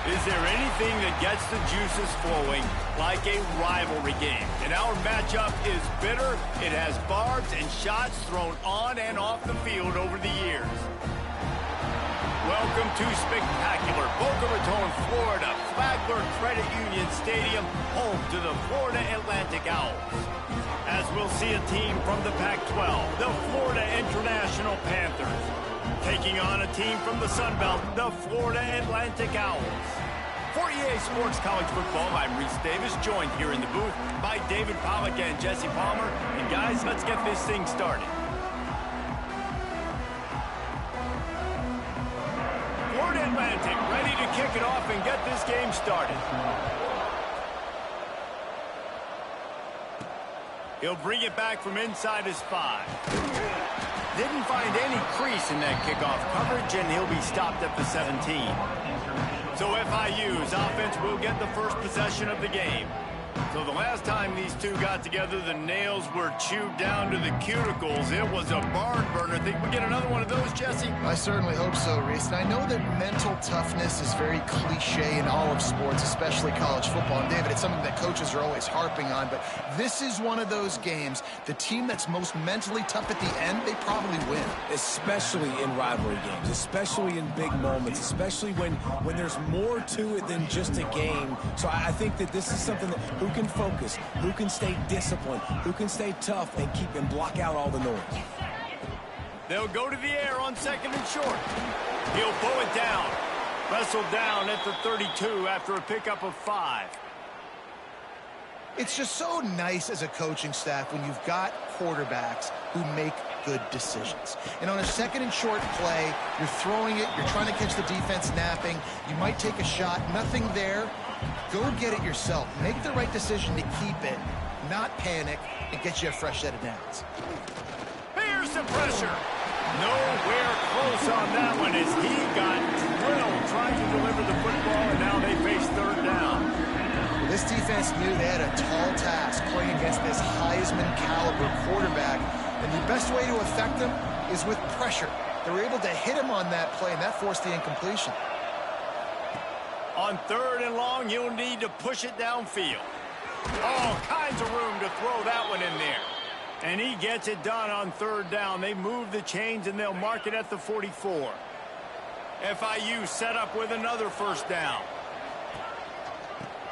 Is there anything that gets the juices flowing like a rivalry game? And our matchup is bitter. It has barbs and shots thrown on and off the field over the years. Welcome to spectacular Boca Raton, Florida, Flagler Credit Union Stadium, home to the Florida Atlantic Owls. As we'll see a team from the Pac-12, the Florida International Panthers, taking on a team from the Sun Belt, the Florida Atlantic Owls. For EA Sports College Football, I'm Reese Davis, joined here in the booth by David Pollack and Jesse Palmer. And guys, let's get this thing started. Florida Atlantic ready to kick it off and get this game started. He'll bring it back from inside his 5. Didn't find any crease in that kickoff coverage, and he'll be stopped at the 17. So FIU's offense will get the first possession of the game. So the last time these two got together, the nails were chewed down to the cuticles. It was a barn burner. Think we get another one of those, Jesse? I certainly hope so, Reese. And I know that mental toughness is very cliche in all of sports, especially college football. And David, it's something that coaches are always harping on. But this is one of those games, the team that's most mentally tough at the end, they probably win. Especially in rivalry games, especially in big moments, especially when there's more to it than just a game. So I think that this is something that who can focus, who can stay disciplined, who can stay tough and keep and block out all the noise. They'll go to the air on 2nd and short. He'll pull it down. Wrestled down at the 32 after a pickup of 5. It's just so nice as a coaching staff when you've got quarterbacks who make good decisions. And on a 2nd and short play, you're throwing it, you're trying to catch the defense napping, you might take a shot, nothing there. Go get it yourself. Make the right decision to keep it, not panic, and get you a fresh set of downs. Here's the pressure. Nowhere close on that one as he got drilled trying to deliver the football, and now they face 3rd down. Well, this defense knew they had a tall task playing against this Heisman caliber quarterback, and the best way to affect them is with pressure. They were able to hit him on that play, and that forced the incompletion. On 3rd and long, you'll need to push it downfield. All kinds of room to throw that one in there. And he gets it done on 3rd down. They move the chains, and they'll mark it at the 44. FIU set up with another 1st down.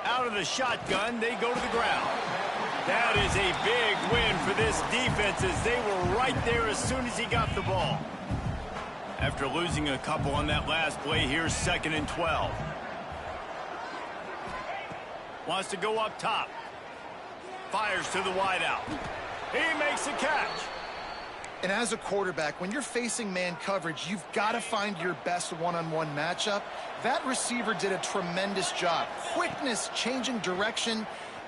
Out of the shotgun, they go to the ground. That is a big win for this defense as they were right there as soon as he got the ball. After losing a couple on that last play, here's 2nd and 12. Wants to go up top. Fires to the wideout. He makes the catch. And as a quarterback, when you're facing man coverage, you've got to find your best one-on-one matchup. That receiver did a tremendous job. Quickness, changing direction,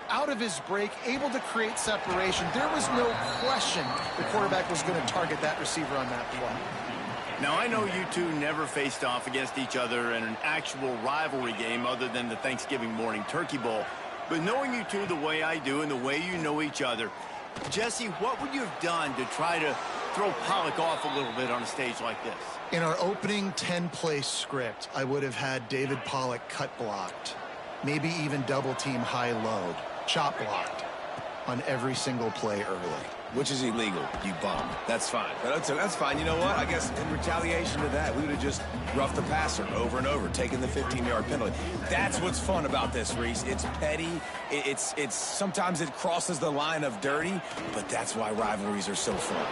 out of his break, able to create separation. There was no question the quarterback was going to target that receiver on that play. Now, I know you two never faced off against each other in an actual rivalry game other than the Thanksgiving morning Turkey Bowl. But knowing you two the way I do and the way you know each other, Jesse, what would you have done to try to throw Pollack off a little bit on a stage like this? In our opening 10-play script, I would have had David Pollack cut blocked, maybe even double-team high-load, chop blocked on every single play early. Which is illegal, you bum. That's fine. That's fine. You know what? I guess in retaliation to that, we would have just roughed the passer over and over, taking the 15-yard penalty. That's what's fun about this, Reese. It's petty. It's sometimes it crosses the line of dirty, but that's why rivalries are so fun.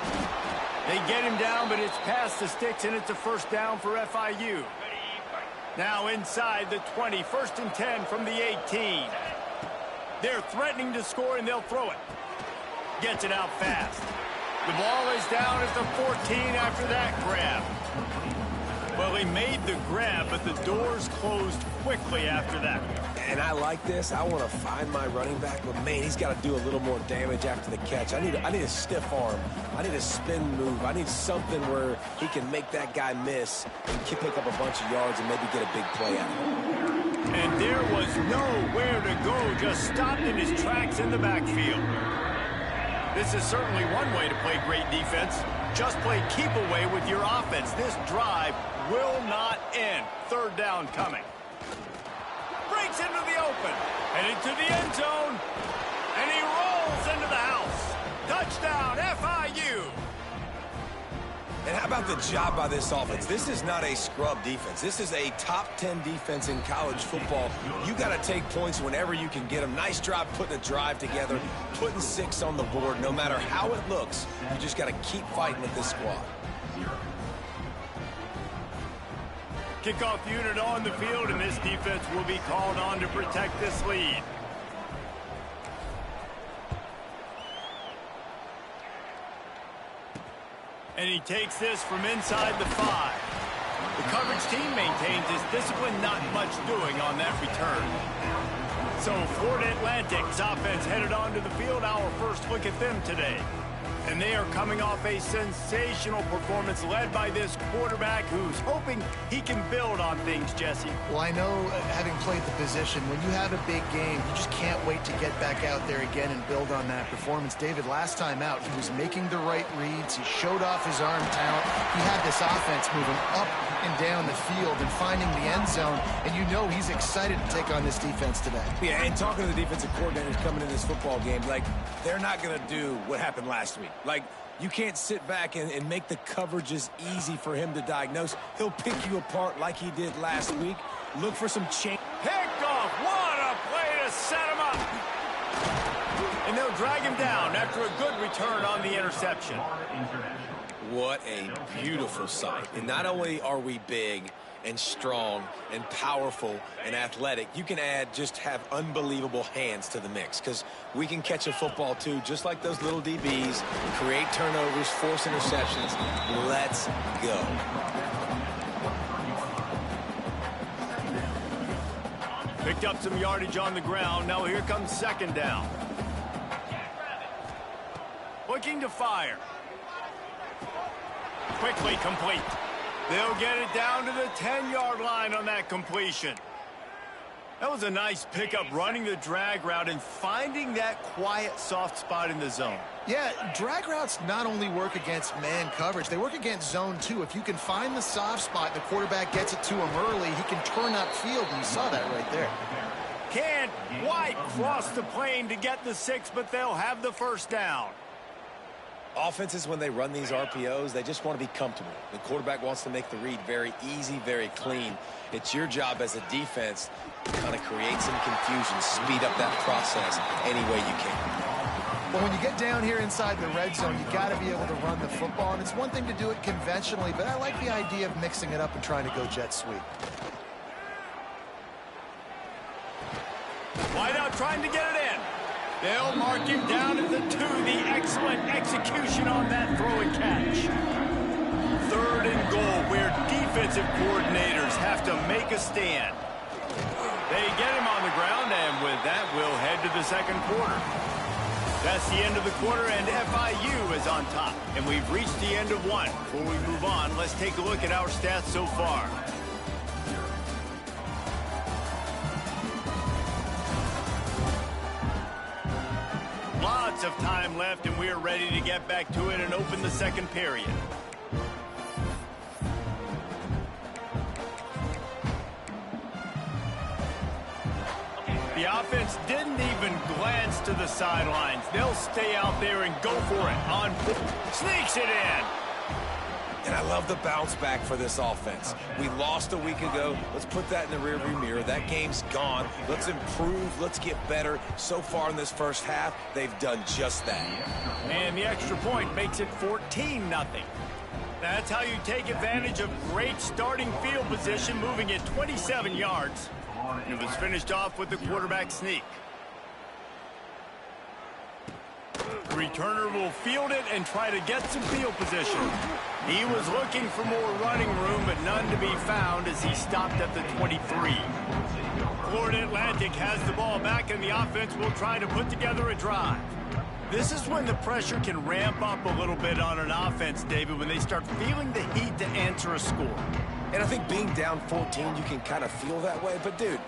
They get him down, but it's past the sticks, and it's a 1st down for FIU. Now inside the 20, 1st and 10 from the 18. They're threatening to score, and they'll throw it. Gets it out fast. The ball is down at the 14 after that grab. Well, he made the grab, but the doors closed quickly after that. And I like this. I want to find my running back, but man, he's got to do a little more damage after the catch. I need a stiff arm. I need a spin move. I need something where he can make that guy miss and pick up a bunch of yards and maybe get a big play out of him. And there was nowhere to go, just stopped in his tracks in the backfield. This is certainly one way to play great defense. Just play keep away with your offense. This drive will not end. 3rd down coming. breaks into the open. Headed to the end zone. And he rolls into the house. Touchdown, FIU. And how about the job by this offense? This is not a scrub defense. This is a top 10 defense in college football. You got to take points whenever you can get them. Nice job putting a drive together, putting 6 on the board. No matter how it looks, you just got to keep fighting with this squad. Kickoff unit on the field, and this defense will be called on to protect this lead. And he takes this from inside the 5. The coverage team maintains his discipline, not much doing on that return. So Florida Atlantic's offense headed onto the field. Our first look at them today. And they are coming off a sensational performance led by this quarterback who's hoping he can build on things, Jesse. Well, I know, having played the position, when you have a big game, you just can't wait to get back out there again and build on that performance. David, last time out, he was making the right reads. He showed off his arm talent. He had this offense moving up and down the field and finding the end zone. And you know he's excited to take on this defense today. Yeah, and talking to the defensive coordinators coming in this football game, like, they're not going to do what happened last week. Like, you can't sit back and make the coverages easy for him to diagnose. He'll pick you apart like he did last week. Look for some change. Picked off. What a play to set him up. And they'll drag him down after a good return on the interception. What a beautiful sight. And not only are we big and strong and powerful and athletic, you can just have unbelievable hands to the mix, because we can catch a football too, just like those little DBs, create turnovers, force interceptions. Let's go. Picked up some yardage on the ground. Now here comes second down. Looking to fire. Quickly complete. They'll get it down to the 10-yard line on that completion. That was a nice pickup, running the drag route and finding that quiet, soft spot in the zone. Yeah, drag routes not only work against man coverage, they work against zone too. If you can find the soft spot and the quarterback gets it to him early, he can turn upfield, and you saw that right there. Can't quite cross the plane to get the 6, but they'll have the first down. Offenses, when they run these RPOs, they just want to be comfortable. The quarterback wants to make the read very easy, very clean. It's your job as a defense to kind of create some confusion, speed up that process any way you can. But when you get down here inside the red zone, you got to be able to run the football. And it's one thing to do it conventionally, but I like the idea of mixing it up and trying to go jet sweep. Wide out trying to get it in. They'll mark him down at the 2. The excellent execution on that throw and catch. 3rd and goal, where defensive coordinators have to make a stand. They get him on the ground, and with that, we'll head to the second quarter. That's the end of the quarter, and FIU is on top. And we've reached the end of one. Before we move on, let's take a look at our stats so far. Lots of time left, and we're ready to get back to it and open the second period. The offense didn't even glance to the sidelines. They'll stay out there and go for it. On sneaks it in. And I love the bounce back for this offense. We lost a week ago. Let's put that in the rearview mirror. That game's gone. Let's improve. Let's get better. So far in this first half, they've done just that. And the extra point makes it 14-0. That's how you take advantage of great starting field position, moving it 27 yards. It was finished off with the quarterback sneak. The returner will field it and try to get some field position. He was looking for more running room, but none to be found as he stopped at the 23. Florida Atlantic has the ball back, and the offense will try to put together a drive. This is when the pressure can ramp up a little bit on an offense, David, when they start feeling the heat to answer a score. And I think being down 14, you can kind of feel that way. But, dude,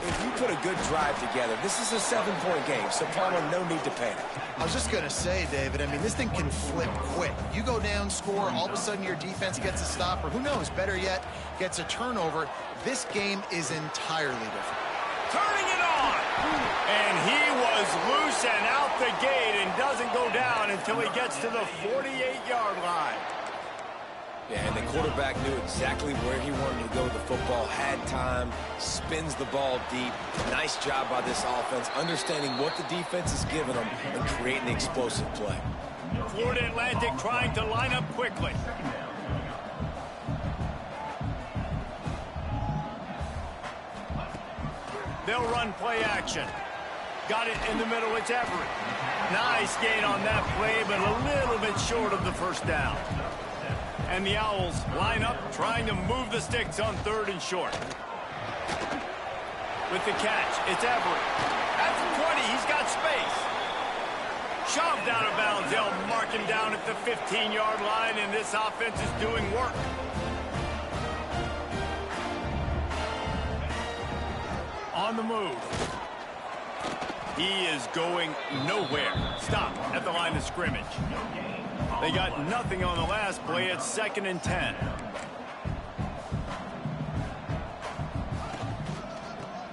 if you put a good drive together, this is a 7-point game, so Palmer, no need to panic. I was just going to say, David, I mean, this thing can flip quick. You go down, score, all of a sudden your defense gets a stop, or who knows, better yet, gets a turnover. This game is entirely different. turning it on. And he was loose and out the gate and doesn't go down until he gets to the 48-yard line. Yeah, and the quarterback knew exactly where he wanted to go with the football, had time, spins the ball deep. Nice job by this offense, understanding what the defense is giving them and creating the explosive play. Florida Atlantic trying to line up quickly. They'll run play action. Got it in the middle, it's Everett. Nice gain on that play, but a little bit short of the first down. And the Owls line up, trying to move the sticks on 3rd and short. With the catch, it's Everett. At the 20, he's got space. Shoved out of bounds. They'll mark him down at the 15-yard line, and this offense is doing work. On the move. He is going nowhere. Stop at the line of scrimmage. They got nothing on the last play. It's 2nd and 10.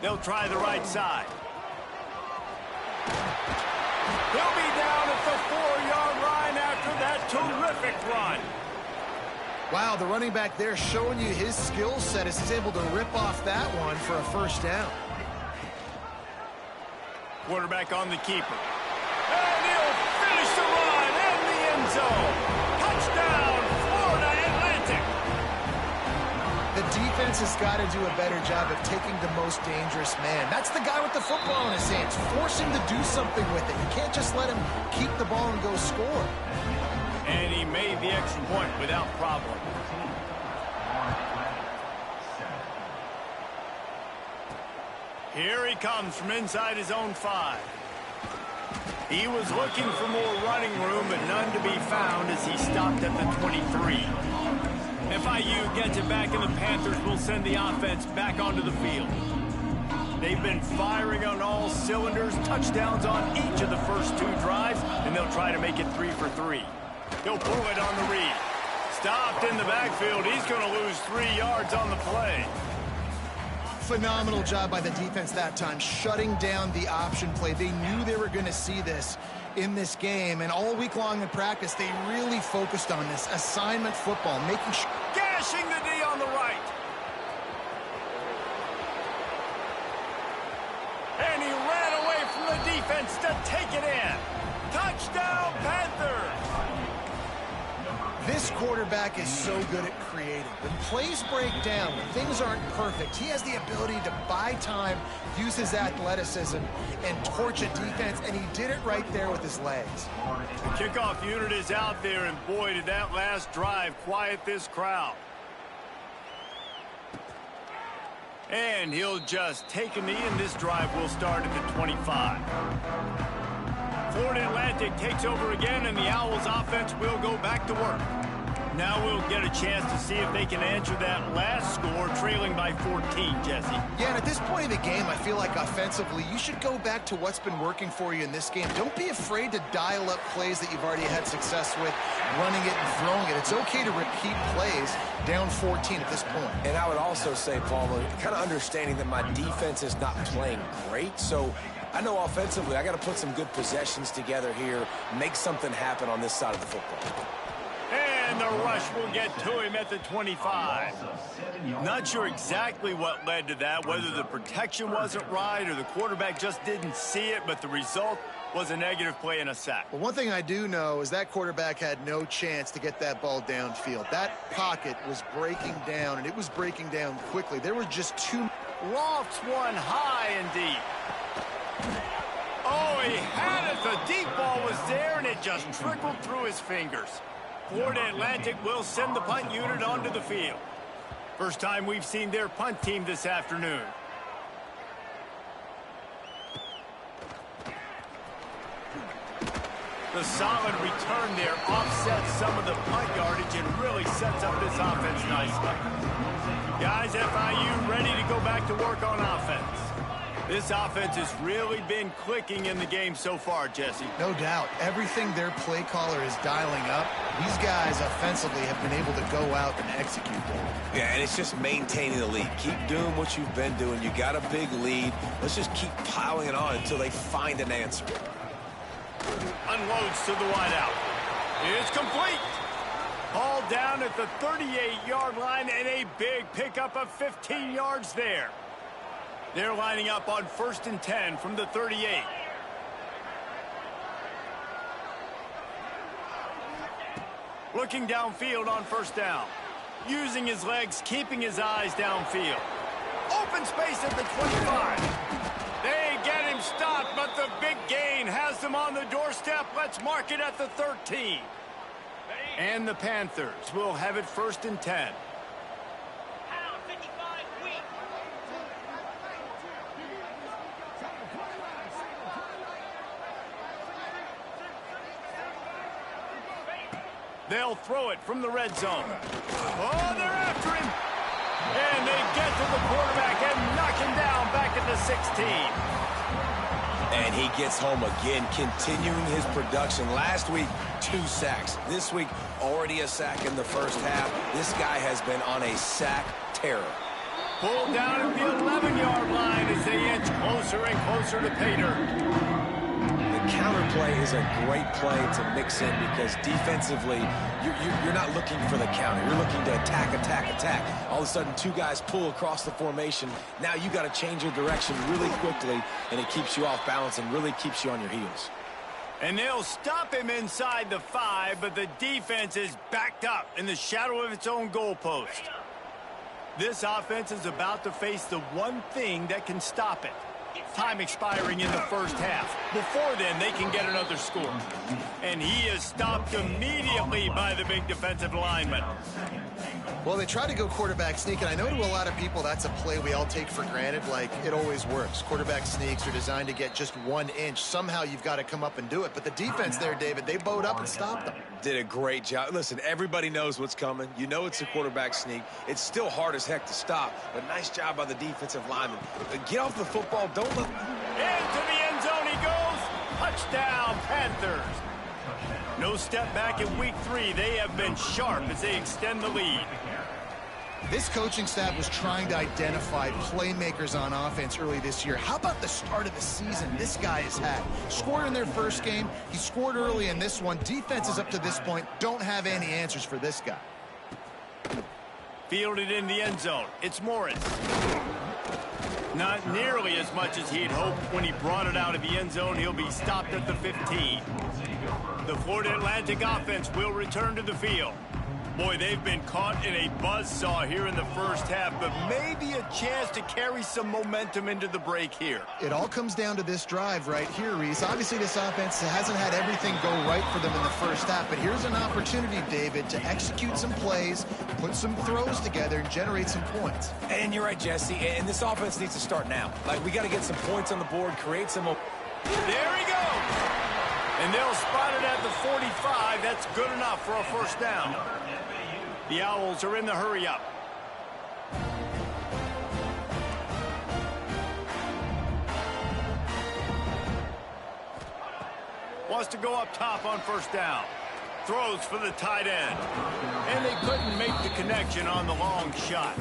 They'll try the right side. He'll be down at the 4-yard line after that terrific run. Wow, the running back there showing you his skill set as he's able to rip off that one for a first down. Quarterback on the keeper. And he'll finish the run in the end zone. Touchdown, Florida Atlantic. The defense has got to do a better job of taking the most dangerous man. That's the guy with the football in his hands. Force him to do something with it. You can't just let him keep the ball and go score. And he made the extra point without problem. Here he comes from inside his own 5. He was looking for more running room, but none to be found as he stopped at the 23. FIU gets it back, and the Panthers will send the offense back onto the field. They've been firing on all cylinders, touchdowns on each of the first 2 drives, and they'll try to make it 3 for 3. He'll pull it on the read. Stopped in the backfield. He's going to lose 3 yards on the play. Phenomenal job by the defense that time, shutting down the option play. They knew they were going to see this in this game, and all week long in practice, they really focused on this assignment football, making sure. Gashing the D on the right. And he ran away from the defense to take it in. Touchdown, Panthers. This quarterback is so good at creating. When plays break down, when things aren't perfect, he has the ability to buy time, use his athleticism, and torch a defense, and he did it right there with his legs. The kickoff unit is out there, and boy, did that last drive quiet this crowd. And he'll just take a knee, and this drive will start at the 25. Florida Atlantic takes over again, and the Owls offense will go back to work. Now we'll get a chance to see if they can answer that last score, trailing by 14, Jesse. Yeah, and at this point in the game, I feel like offensively, you should go back to what's been working for you in this game. Don't be afraid to dial up plays that you've already had success with, running it and throwing it. It's okay to repeat plays down 14 at this point. And I would also say, Palmer, kind of understanding that my defense is not playing great, so I know offensively I got to put some good possessions together here, make something happen on this side of the football. And the rush will get to him at the 25. Not sure exactly what led to that, whether the protection wasn't right or the quarterback just didn't see it, but the result was a negative play and a sack. Well, one thing I do know is that quarterback had no chance to get that ball downfield. That pocket was breaking down, and it was breaking down quickly. There were just 2. Lofts one high and deep. Oh, he had it. The deep ball was there, and it just trickled through his fingers. Florida Atlantic will send the punt unit onto the field. First time we've seen their punt team this afternoon. The solid return there offsets some of the punt yardage and really sets up this offense nicely. Guys, FIU ready to go back to work on offense. This offense has really been clicking in the game so far, Jesse. No doubt. Everything their play caller is dialing up, these guys offensively have been able to go out and execute them. Yeah, and it's just maintaining the lead. Keep doing what you've been doing. You got a big lead. Let's just keep piling it on until they find an answer. Unloads to the wideout. It's complete. Ball down at the 38-yard line and a big pickup of 15 yards there. They're lining up on 1st and 10 from the 38. Looking downfield on 1st down. Using his legs, keeping his eyes downfield. Open space at the 25. They get him stopped, but the big gain has them on the doorstep. Let's mark it at the 13. And the Panthers will have it 1st and 10. They'll throw it from the red zone. Oh, they're after him. And they get to the quarterback and knock him down back at the 16. And he gets home again, continuing his production. Last week, 2 sacks. This week, already a sack in the first half. This guy has been on a sack terror. Pulled down at the 11-yard line as they inch closer and closer to pay dirt. The counter play is a great play to mix in because defensively, you're not looking for the counter. You're looking to attack, attack, attack. All of a sudden, 2 guys pull across the formation. Now you got to change your direction really quickly, and it keeps you off balance and really keeps you on your heels. And they'll stop him inside the 5, but the defense is backed up in the shadow of its own goalpost. This offense is about to face the one thing that can stop it. Time expiring in the first half. Before then, they can get another score. And he is stopped immediately by the big defensive lineman. Well, they try to go quarterback sneak, and I know to a lot of people that's a play we all take for granted, like it always works. Quarterback sneaks are designed to get just 1 inch. Somehow you've got to come up and do it. But the defense there, David, they bowed up and stopped them. Did a great job. Listen, everybody knows what's coming. You know it's a quarterback sneak. It's still hard as heck to stop, but nice job by the defensive lineman. Get off the football. Don't let... Into the end zone he goes. Touchdown, Panthers. No step back in week 3. They have been sharp as they extend the lead. This coaching staff was trying to identify playmakers on offense early this year. How about the start of the season this guy has had? Scored in their first game. He scored early in this one. Defenses up to this point don't have any answers for this guy. Fielded in the end zone. It's Morris. Not nearly as much as he'd hoped when he brought it out of the end zone. He'll be stopped at the 15. The Florida Atlantic offense will return to the field. Boy, they've been caught in a buzzsaw here in the first half, but maybe a chance to carry some momentum into the break here. It all comes down to this drive right here, Reese. Obviously, this offense hasn't had everything go right for them in the first half, but here's an opportunity, David, to execute some plays, put some throws together, and generate some points. And you're right, Jesse, and this offense needs to start now. Like, we got to get some points on the board, create some... There he goes! And they'll spot it at the 45. That's good enough for a first down. The Owls are in the hurry-up. Wants to go up top on first down. Throws for the tight end. And they couldn't make the connection on the long shot.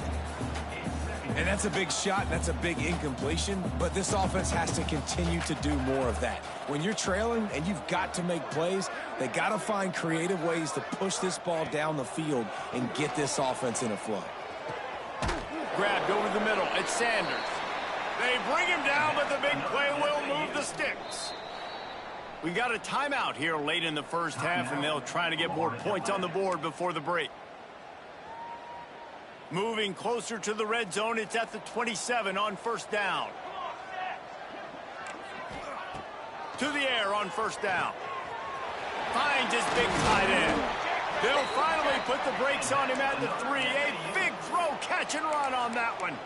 And that's a big shot, that's a big incompletion, but this offense has to continue to do more of that. When you're trailing and you've got to make plays, they got to find creative ways to push this ball down the field and get this offense in a flow. Grabbed over the middle. It's Sanders. They bring him down, but the big play will move the sticks. We got a timeout here late in the first half, and they'll try to get more points on the board before the break. Moving closer to the red zone, it's at the 27 on first down. To the air on first down. Finds his big tight end. They'll finally put the brakes on him at the 3. A big throw, catch and run on that one.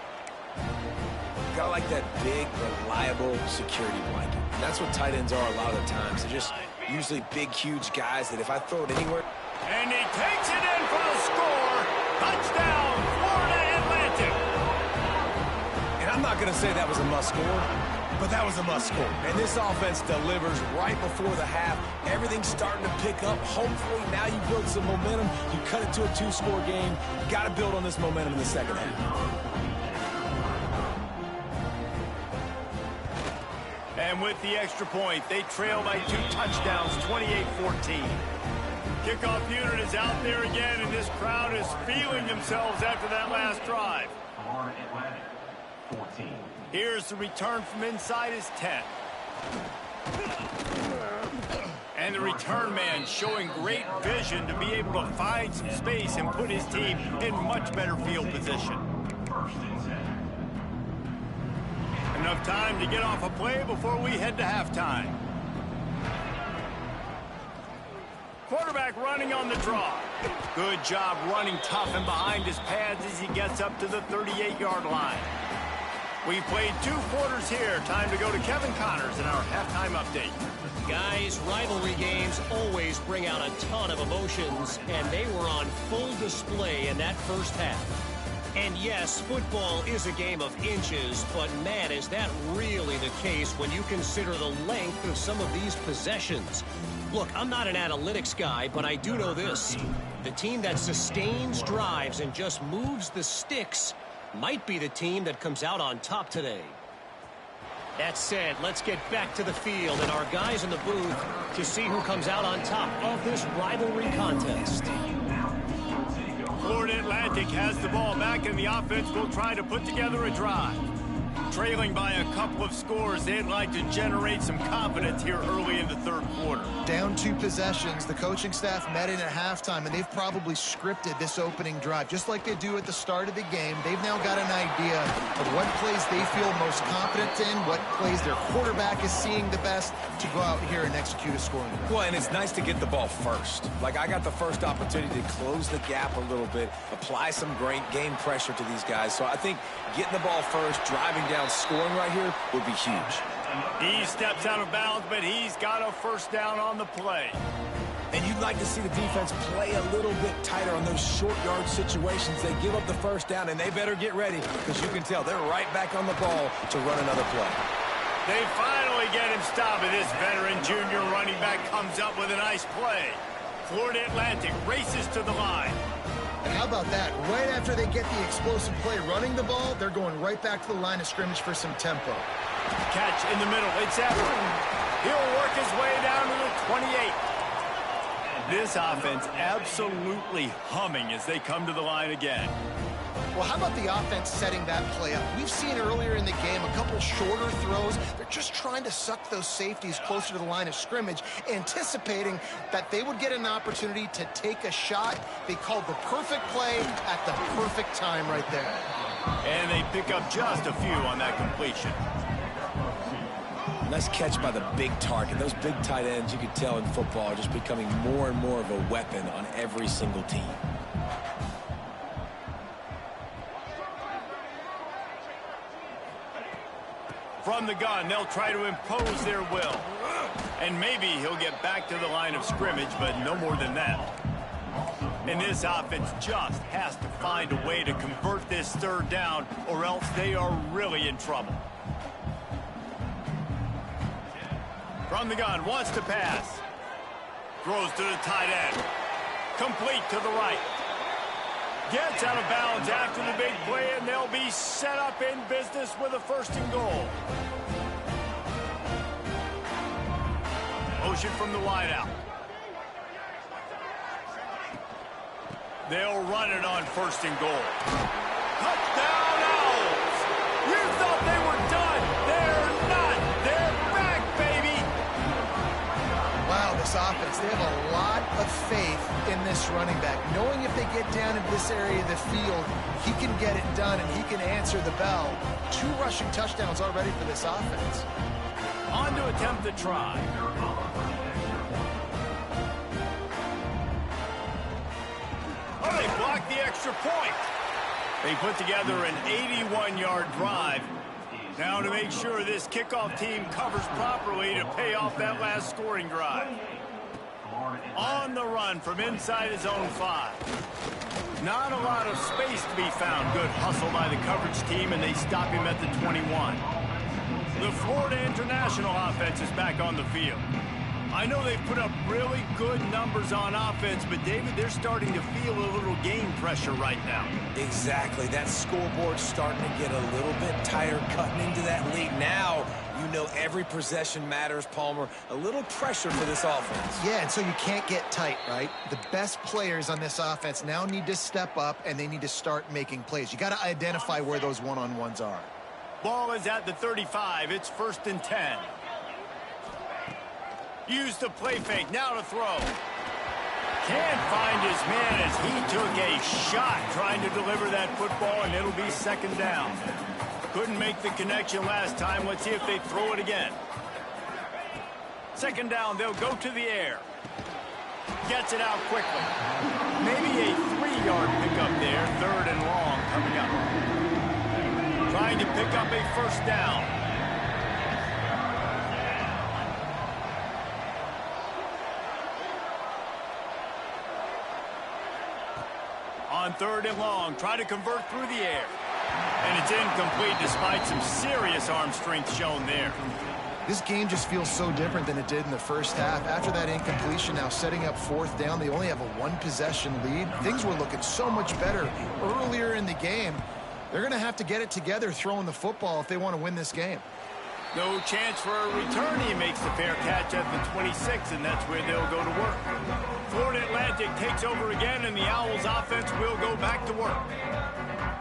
Got like that big, reliable security blanket. And that's what tight ends are a lot of the times. They're just usually big, huge guys that if I throw it anywhere... And he takes it in for the score. Touchdown, Florida Atlantic. And I'm not going to say that was a must score, but that was a must score. And this offense delivers right before the half. Everything's starting to pick up. Hopefully now you build some momentum. You cut it to a 2-score game. Got to build on this momentum in the second half. And with the extra point, they trail by 2 touchdowns, 28-14. Kickoff unit is out there again, and this crowd is feeling themselves after that last drive. Here's the return from inside his 10. And the return man showing great vision to be able to find some space and put his team in much better field position. Enough time to get off a play before we head to halftime. Quarterback running on the draw. Good job running tough and behind his pads as he gets up to the 38-yard line. We've played 2 quarters here. Time to go to Kevin Connors in our halftime update. Guys, rivalry games always bring out a ton of emotions, and they were on full display in that first half. And yes, football is a game of inches, but man, is that really the case when you consider the length of some of these possessions. Look, I'm not an analytics guy, but I do know this. The team that sustains drives and just moves the sticks might be the team that comes out on top today. That said, let's get back to the field and our guys in the booth to see who comes out on top of this rivalry contest. Florida Atlantic has the ball back, and the offense will try to put together a drive. Trailing by a couple of scores, they'd like to generate some confidence here early in the third quarter. Down 2 possessions, the coaching staff met in at halftime, and they've probably scripted this opening drive. Just like they do at the start of the game, they've now got an idea of what plays they feel most confident in, what plays their quarterback is seeing the best to go out here and execute a scoring drive. Well, and it's nice to get the ball first. Like, I got the first opportunity to close the gap a little bit, apply some great game pressure to these guys. So I think getting the ball first, driving down, scoring right here would be huge. He steps out of bounds, but he's got a first down on the play. And you'd like to see the defense play a little bit tighter on those short yard situations. They give up the first down, and they better get ready because you can tell they're right back on the ball to run another play. They finally get him stopped, and this veteran junior running back comes up with a nice play. Florida Atlantic races to the line. And how about that? Right after they get the explosive play running the ball, they're going right back to the line of scrimmage for some tempo. Catch in the middle. It's Everett. He'll work his way down to the 28. This offense absolutely humming as they come to the line again. Well, how about the offense setting that play up? We've seen earlier in the game a couple shorter throws. They're just trying to suck those safeties closer to the line of scrimmage, anticipating that they would get an opportunity to take a shot. They called the perfect play at the perfect time right there. And they pick up just a few on that completion. Nice catch by the big target. Those big tight ends, you could tell in football, are just becoming more and more of a weapon on every single team. From the gun, they'll try to impose their will. And maybe he'll get back to the line of scrimmage, but no more than that. And this offense just has to find a way to convert this third down, or else they are really in trouble. From the gun, wants to pass. Throws to the tight end. Complete to the right. Gets out of bounds after the big play, and they'll be set up in business with a 1st and goal. Motion from the wideout. They'll run it on 1st and goal. Touchdown Owls! You thought they were done. They're not. They're back, baby. Wow, this offense, they have a lot of faith in this running back, knowing if they get down into this area of the field, he can get it done and he can answer the bell. 2 rushing touchdowns already for this offense. On to attempt the try. Oh, they blocked the extra point. They put together an 81-yard drive. Now to make sure this kickoff team covers properly to pay off that last scoring drive. On the run from inside his own 5. Not a lot of space to be found. Good hustle by the coverage team, and they stop him at the 21. The Florida International offense is back on the field. I know they've put up really good numbers on offense, but David, they're starting to feel a little game pressure right now. Exactly. That scoreboard's starting to get a little bit tighter cutting into that lead. Now, you know every possession matters, Palmer. A little pressure for this offense. Yeah, and so you can't get tight, right? The best players on this offense now need to step up, and they need to start making plays. You got to identify where those one-on-ones are. Ball is at the 35. It's 1st and 10. Use the play fake. Now to throw. Can't find his man as he took a shot trying to deliver that football, and it'll be 2nd down. Couldn't make the connection last time. Let's see if they throw it again. 2nd down. They'll go to the air. Gets it out quickly. Maybe a 3-yard pickup there. 3rd and long coming up. Trying to pick up a 1st down. On 3rd and long, try to convert through the air. And it's incomplete despite some serious arm strength shown there. This game just feels so different than it did in the first half. After that incompletion, now setting up 4th down, they only have a 1-possession lead. Things were looking so much better earlier in the game. They're going to have to get it together throwing the football if they want to win this game. No chance for a return. He makes the fair catch at the 26, and that's where they'll go to work. Florida Atlantic takes over again, and the Owls offense will go back to work.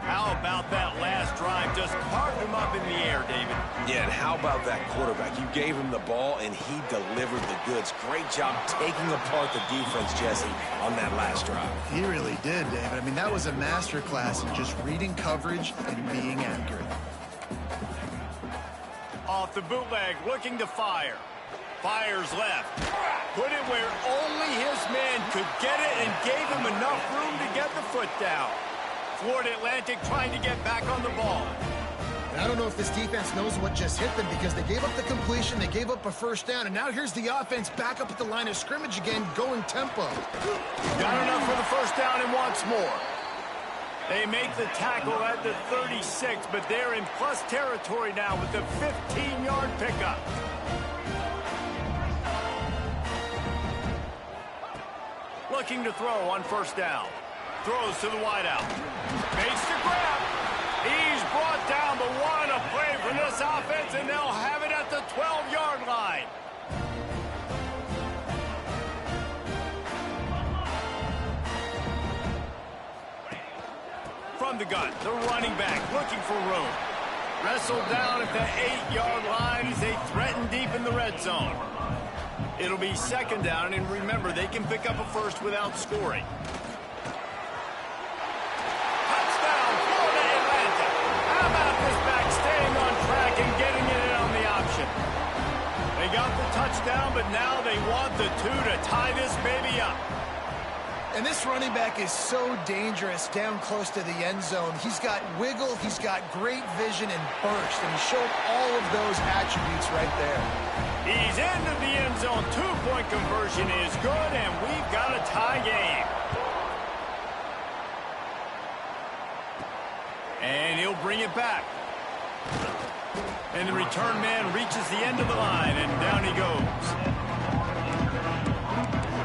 How about that last drive? Just carved him up in the air, David. Yeah, and how about that quarterback? You gave him the ball, and he delivered the goods. Great job taking apart the defense, Jesse, on that last drive. He really did, David. I mean, that was a masterclass in just reading coverage and being accurate. Off the bootleg, looking to fire. Fires left. Put it where only his man could get it and gave him enough room to get the foot down. Florida Atlantic trying to get back on the ball. And I don't know if this defense knows what just hit them because they gave up the completion, they gave up a 1st down, and now here's the offense back up at the line of scrimmage again, going tempo. Got enough for the 1st down and wants more. They make the tackle at the 36, but they're in plus territory now with the 15-yard pickup. Looking to throw on 1st down. Throws to the wideout. Makes the grab. He's brought down, but what a play for this offense, and they'll have it at the 12-yard line. From the gun, the running back looking for room. Wrestled down at the 8-yard line as they threaten deep in the red zone. It'll be 2nd down, and remember, they can pick up a 1st without scoring. Touchdown, Florida Atlantic. How about this back staying on track and getting it in on the option? They got the touchdown, but now they want the 2 to tie this baby up. And this running back is so dangerous down close to the end zone. He's got wiggle, he's got great vision and burst, and he showed all of those attributes right there. He's into the end zone. 2-point conversion is good, and we've got a tie game. And he'll bring it back. And the return man reaches the end of the line, and down he goes.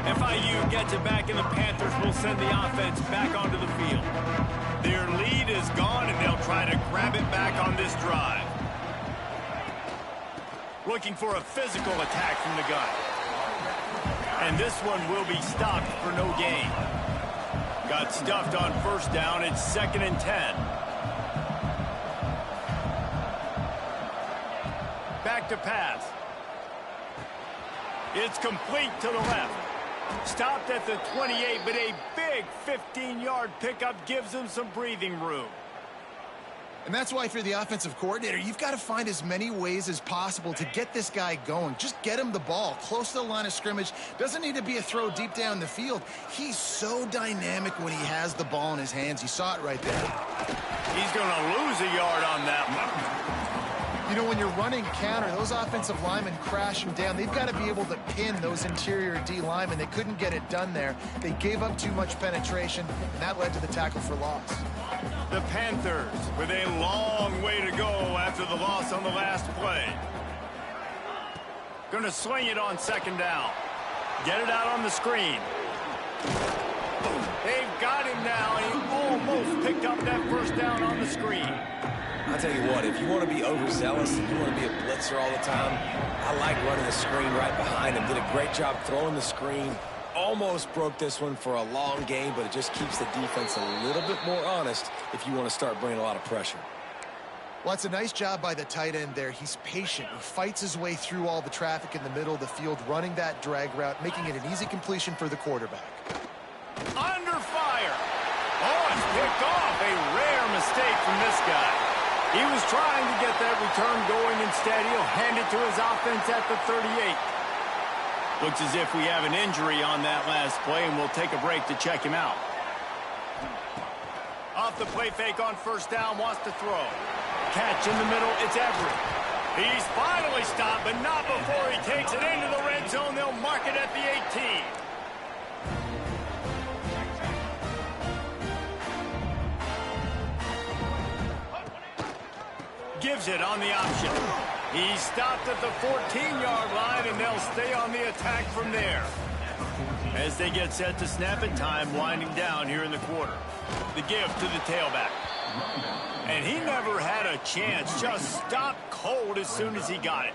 FIU gets it back, and the Panthers will send the offense back onto the field. Their lead is gone, and they'll try to grab it back on this drive. Looking for a physical attack from the gun. And this one will be stopped for no gain. Got stuffed on 1st down. It's 2nd and 10. Back to pass. It's complete to the left. Stopped at the 28, but a big 15-yard pickup gives them some breathing room. And that's why if you're the offensive coordinator, you've got to find as many ways as possible to get this guy going. Just get him the ball close to the line of scrimmage. Doesn't need to be a throw deep down the field. He's so dynamic when he has the ball in his hands. You saw it right there. He's going to lose a yard on that one. You know, when you're running counter, those offensive linemen crashing down, they've got to be able to pin those interior D linemen. They couldn't get it done there. They gave up too much penetration, and that led to the tackle for loss. The Panthers with a long way to go after the loss on the last play. Going to swing it on second down. Get it out on the screen. They've got him now, and he almost picked up that first down on the screen. I'll tell you what, if you want to be overzealous, if you want to be a blitzer all the time, I like running the screen right behind him. Did a great job throwing the screen. Almost broke this one for a long game, but it just keeps the defense a little bit more honest if you want to start bringing a lot of pressure. Well, it's a nice job by the tight end there. He's patient. He fights his way through all the traffic in the middle of the field, running that drag route, making it an easy completion for the quarterback. Under fire. Oh, it's picked off. A rare mistake from this guy. He was trying to get that return going. Instead, he'll hand it to his offense at the 38. Looks as if we have an injury on that last play, and we'll take a break to check him out. Off the play fake on first down, wants to throw. Catch in the middle, it's Everett. He's finally stopped, but not before he takes it into the red zone. They'll mark it at the 18. Gives it on the option. He stopped at the 14-yard line, and they'll stay on the attack from there. As they get set to snap it, time winding down here in the quarter. The give to the tailback. And he never had a chance. Just stopped cold as soon as he got it.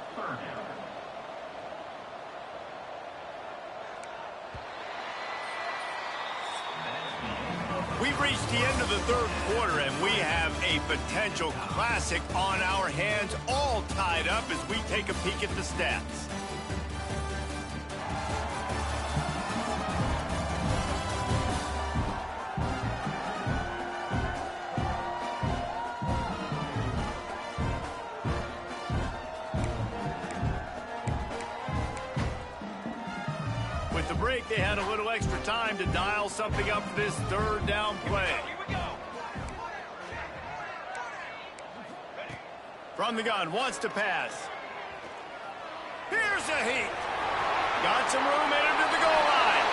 We've reached the end of the third quarter, and we have a potential classic on our hands, all tied up as we take a peek at the stats. With the break, they had a little extra time to dial something up for this third down play. From the gun, wants to pass. Here's a heat. Got some room, headed to the goal line.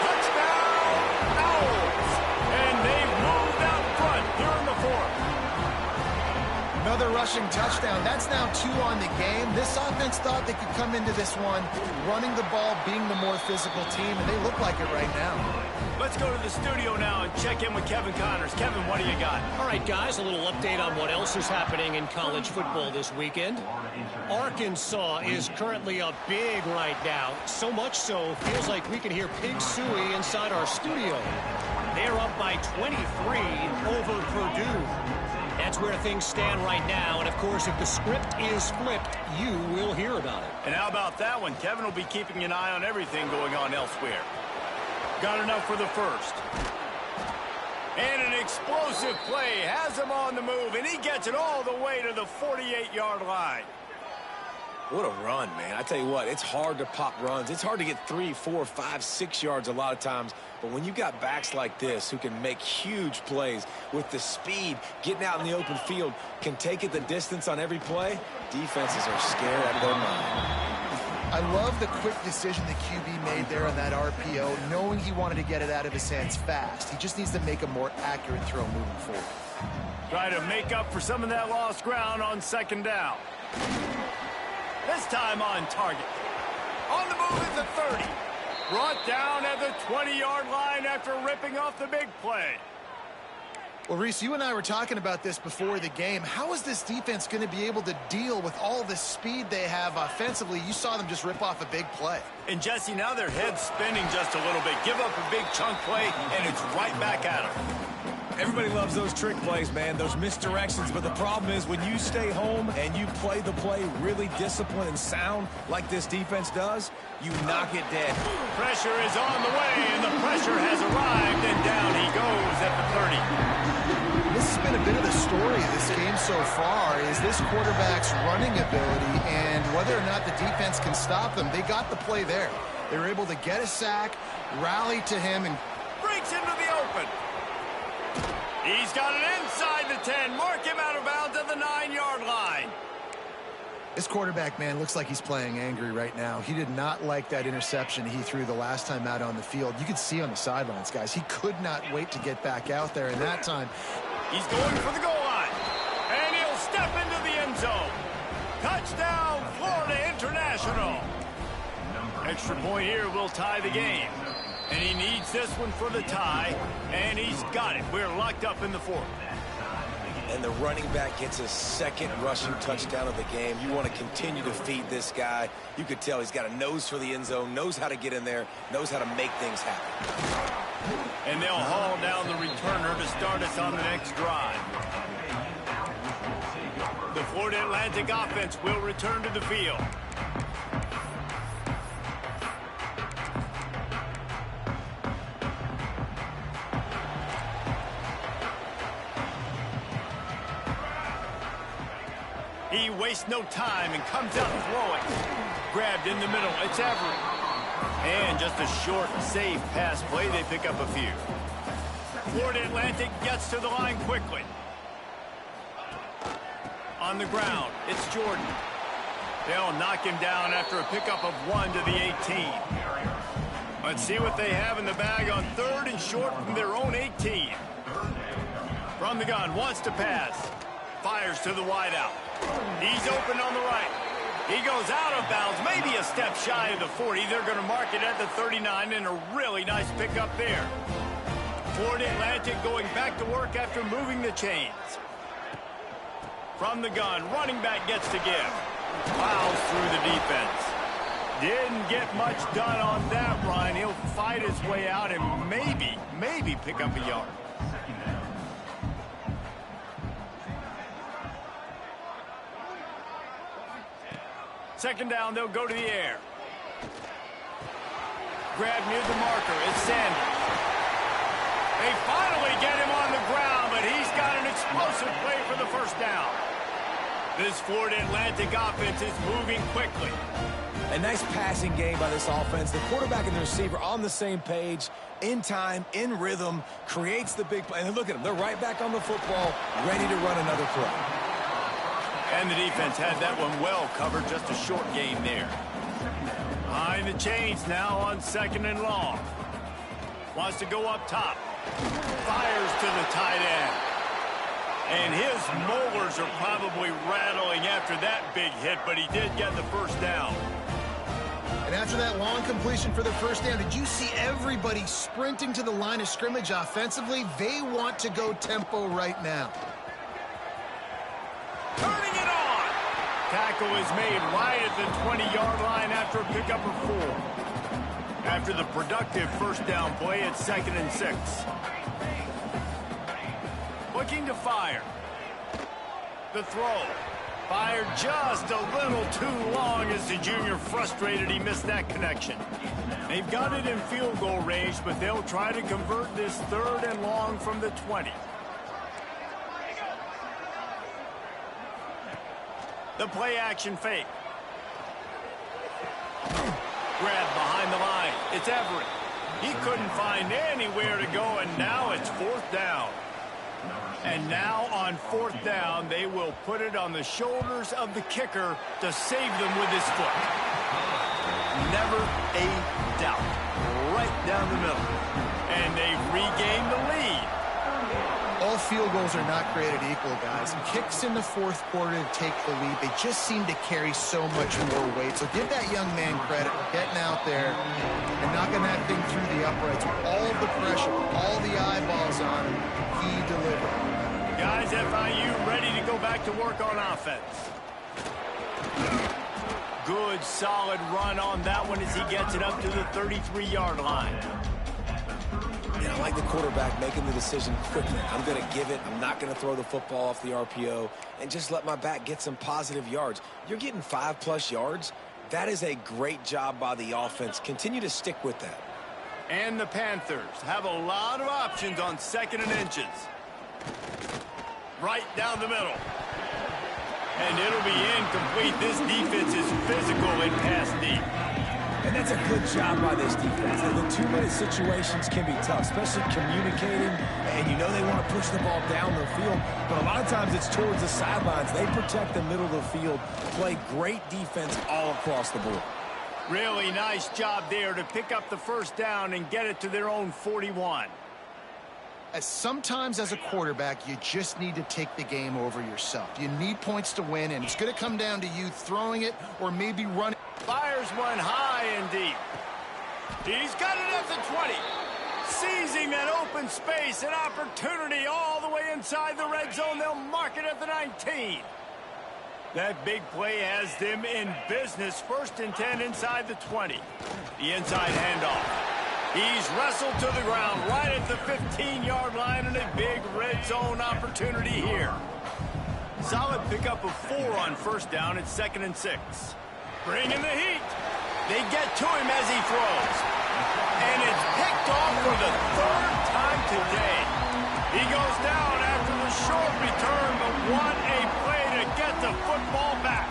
Touchdown, Owls. And they've moved out front here in the fourth. Another rushing touchdown. That's now 2 on the game. This offense thought they could come into this one running the ball, being the more physical team, and they look like it right now. Let's go to the studio now and check in with Kevin Connors. Kevin, what do you got? All right, guys, a little update on what else is happening in college football this weekend. Arkansas is currently up big right now. So much so, feels like we can hear Pig Suey inside our studio. They're up by 23 over Purdue. That's where things stand right now, and of course, if the script is flipped, you will hear about it. And how about that one? Kevin will be keeping an eye on everything going on elsewhere. Got enough for the first. And an explosive play has him on the move, and he gets it all the way to the 48-yard line. What a run, man. I tell you what, it's hard to pop runs. It's hard to get 3, 4, 5, 6 yards a lot of times. But when you got backs like this who can make huge plays with the speed, getting out in the open field, can take it the distance on every play, defenses are scared out of their mind. I love the quick decision the QB made there on that RPO, knowing he wanted to get it out of his hands fast. He just needs to make a more accurate throw moving forward. Try to make up for some of that lost ground on second down. This time on target. On the move is the 30. Brought down at the 20-yard line after ripping off the big play. Well, Reese, you and I were talking about this before the game. How is this defense going to be able to deal with all the speed they have offensively? You saw them just rip off a big play. And, Jesse, now their head's spinning just a little bit. Give up a big chunk play, and it's right back at them. Everybody loves those trick plays, man, those misdirections. But the problem is when you stay home and you play the play really disciplined and sound like this defense does, you knock it dead. Pressure is on the way, and the pressure has arrived, and down he goes at the 30. This has been a bit of the story of this game so far, is this quarterback's running ability and whether or not the defense can stop them. They got the play there. They were able to get a sack, rally to him, and breaks into the open. He's got it inside the 10. Mark him out of bounds at the 9-yard line. This quarterback, man, looks like he's playing angry right now. He did not like that interception he threw the last time out on the field. You could see on the sidelines, guys, he could not wait to get back out there. And that time, He's going for the goal line. And he'll step into the end zone. Touchdown, Florida International. Extra point here will tie the game. And he needs this one for the tie. And he's got it. We're locked up in the fourth. And the running back gets a second rushing touchdown of the game. You want to continue to feed this guy. You could tell he's got a nose for the end zone, knows how to get in there, knows how to make things happen. And they'll haul down the returner to start us on the next drive. The Florida Atlantic offense will return to the field. He wastes no time and comes out throwing. Grabbed in the middle. It's Everett. And just a short, safe pass play. They pick up a few. Florida Atlantic gets to the line quickly. On the ground, it's Jordan. They'll knock him down after a pickup of 1 to the 18. Let's see what they have in the bag on 3rd and short from their own 18. From the gun, wants to pass. Fires to the wideout. He's open on the right. He goes out of bounds, maybe a step shy of the 40. They're going to mark it at the 39, and a really nice pickup there. Florida Atlantic going back to work after moving the chains. From the gun, running back gets to give. Plows through the defense. Didn't get much done on that run. He'll fight his way out and maybe pick up a yard. Second down, they'll go to the air. Grab near the marker. It's Sanders. They finally get him on the ground, but he's got an explosive play for the first down. This Florida Atlantic offense is moving quickly. A nice passing game by this offense. The quarterback and the receiver on the same page, in time, in rhythm, creates the big play. And look at them. They're right back on the football, ready to run another play. And the defense had that one well covered, just a short game there. Behind the chains now on 2nd and long. Wants to go up top. Fires to the tight end. And his molars are probably rattling after that big hit, but he did get the first down. And after that long completion for the first down, did you see everybody sprinting to the line of scrimmage offensively? They want to go tempo right now. Turning it on. Tackle is made right at the 20-yard line after a pickup of 4. After the productive first down play, it's 2nd and 6. Looking to fire. The throw. Fired just a little too long as the junior frustrated he missed that connection. They've got it in field goal range, but they'll try to convert this 3rd and long from the 20. The play action fake. Grabbed behind the line. It's Everett. He couldn't find anywhere to go, and now it's 4th down. And now on 4th down, they will put it on the shoulders of the kicker to save them with his foot. Never a doubt. Right down the middle. And they've regained the lead. All field goals are not created equal, guys. Kicks in the 4th quarter to take the lead. They just seem to carry so much more weight. So give that young man credit for getting out there and knocking that thing through the uprights with all of the pressure, all the eyeballs on him. He delivered. Guys, FIU ready to go back to work on offense. Good, solid run on that one as he gets it up to the 33-yard line. Yeah, I like the quarterback making the decision quickly. I'm going to give it. I'm not going to throw the football off the RPO and just let my back get some positive yards. You're getting 5+ yards. That is a great job by the offense. Continue to stick with that. And the Panthers have a lot of options on 2nd and inches. Right down the middle. And it'll be incomplete. This defense is physical and pass deep. And that's a good job by this defense. And the 2-minute situations can be tough, especially communicating. And you know they want to push the ball down the field. But a lot of times it's towards the sidelines. They protect the middle of the field. Play great defense all across the board. Really nice job there to pick up the first down and get it to their own 41. Sometimes as a quarterback, you just need to take the game over yourself. You need points to win, and it's going to come down to you throwing it or maybe running. Fires one high and deep. He's got it at the 20. Seizing that open space, an opportunity all the way inside the red zone. They'll mark it at the 19. That big play has them in business. 1st and 10 inside the 20. The inside handoff. He's wrestled to the ground right at the 15-yard line, and a big red zone opportunity here. Solid pickup of 4 on 1st down. It's 2nd and 6. Bringing the heat. They get to him as he throws. And it's picked off for the 3rd time today. He goes down after the short return, but what a play to get the football back.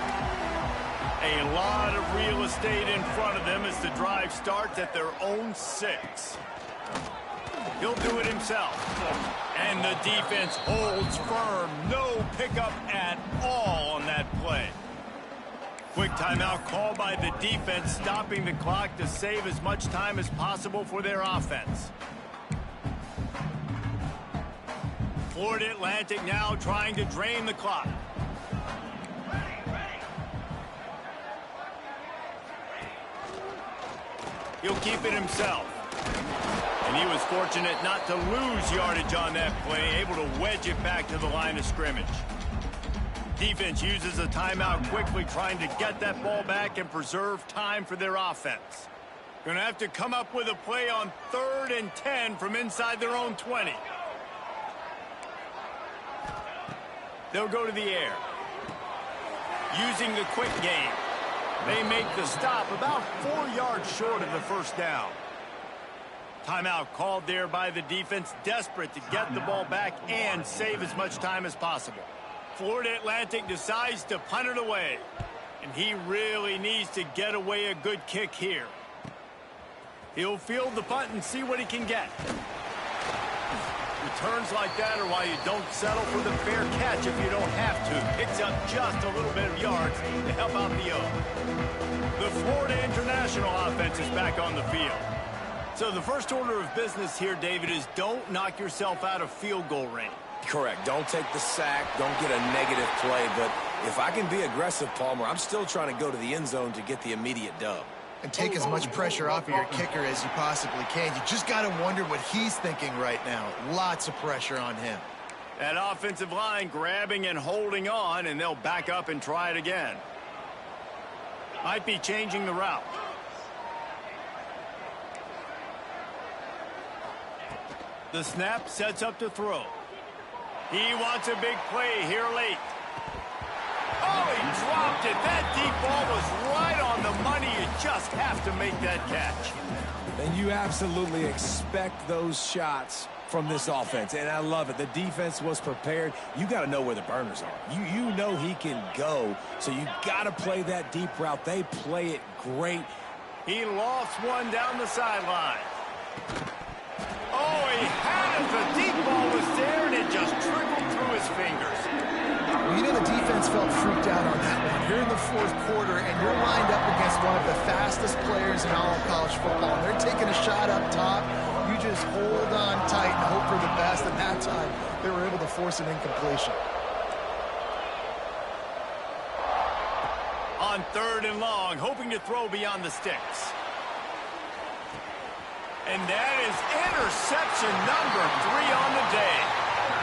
A lot of real estate in front of them as the drive starts at their own 6. He'll do it himself. And the defense holds firm. No pickup at all on that play. Quick timeout called by the defense, stopping the clock to save as much time as possible for their offense. Florida Atlantic now trying to drain the clock. He'll keep it himself. And he was fortunate not to lose yardage on that play, able to wedge it back to the line of scrimmage. Defense uses a timeout quickly, trying to get that ball back and preserve time for their offense. Going to have to come up with a play on 3rd and 10 from inside their own 20. They'll go to the air. Using the quick game. They make the stop about 4 yards short of the 1st down. Timeout called there by the defense, desperate to get the ball back and save as much time as possible. Florida Atlantic decides to punt it away. And he really needs to get away a good kick here. He'll field the punt and see what he can get. Returns like that are why you don't settle for the fair catch if you don't have to. Picks up just a little bit of yards to help out the O. The Florida International offense is back on the field. So the first order of business here, David, is don't knock yourself out of field goal range. Correct. Don't take the sack. Don't get a negative play. But if I can be aggressive, Palmer, I'm still trying to go to the end zone to get the immediate dub. And take as much pressure off of your kicker as you possibly can. You just got to wonder what he's thinking right now. Lots of pressure on him. That offensive line grabbing and holding on, and they'll back up and try it again. Might be changing the route. The snap sets up to throw. He wants a big play here late. Oh, he dropped it. That deep ball was right on the money. You just have to make that catch. And you absolutely expect those shots from this offense, and I love it. The defense was prepared. You got to know where the burners are. You know he can go, so you got to play that deep route. They play it great. He lofts one down the sideline. Oh, he had it. The deep ball was there, and it just trickled through his fingers. Well, you know the defense felt freaked out on that one. You're in the 4th quarter, and you're lined up against one of the fastest players in all of college football. And they're taking a shot up top. You just hold on tight and hope for the best. And that time, they were able to force an incompletion. On 3rd and long, hoping to throw beyond the sticks. And that is interception number 3 on the day.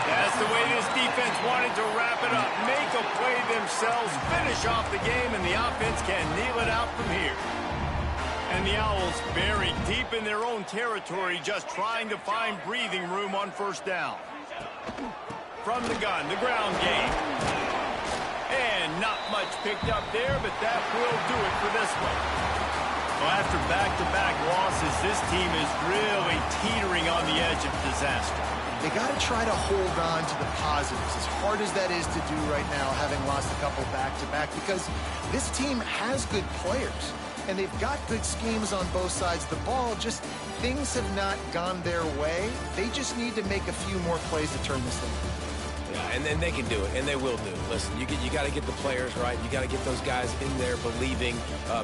That's the way this defense wanted to wrap it up. Make a play themselves, finish off the game, and the offense can kneel it out from here. And the Owls buried deep in their own territory, just trying to find breathing room on 1st down. From the gun, the ground game. And not much picked up there, but that will do it for this one. Well, after back-to-back losses, this team is really teetering on the edge of disaster. They got to try to hold on to the positives, as hard as that is to do right now, having lost a couple back-to-back, because this team has good players, and they've got good schemes on both sides of the ball. Just things have not gone their way. They just need to make a few more plays to turn this thing around. Yeah, and then they can do it, and they will do it. Listen, you got to get the players right. You got to get those guys in there believing.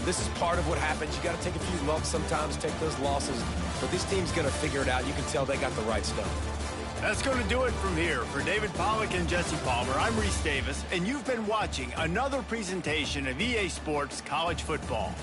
This is part of what happens. You got to take a few lumps sometimes, take those losses. But this team's going to figure it out. You can tell they got the right stuff. That's going to do it from here. For David Pollack and Jesse Palmer, I'm Reese Davis, and you've been watching another presentation of EA Sports College Football.